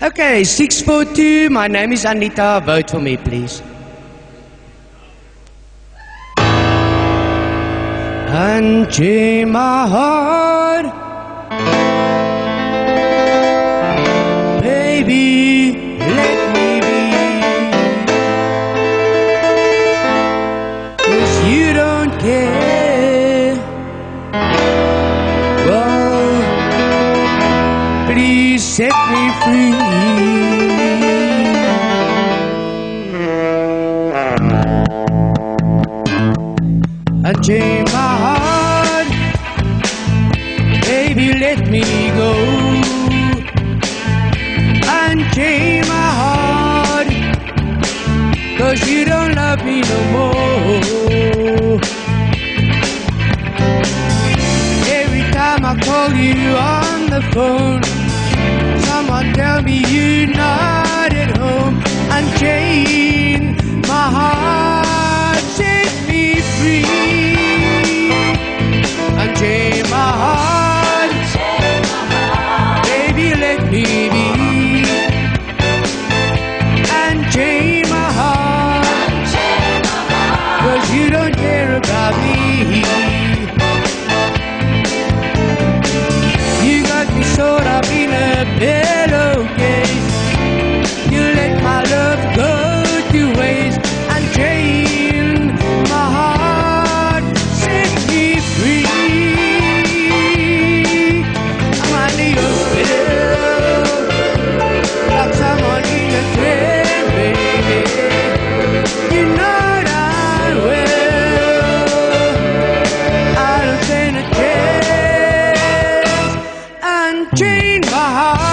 Okay, 642. My name is Anita. Vote for me, please. Unchain my heart, baby, let me be. 'Cause you don't care. Well, please set me free. Unchain my heart, baby, let me go. Unchain my heart, 'cause you don't love me no more. Every time I call you on the phone, someone tell me you're not at home. Unchain my heart, set me free. Unchain my heart, baby, let me be. Unchain my heart, 'cause you don't care about me. You got me sewed up in a pillowcase. You let my love go to waste. Unchain my heart, set me free. I'm under your spell, like someone in a trance, baby. You know that well. I don't stand a chance. Unchain my heart.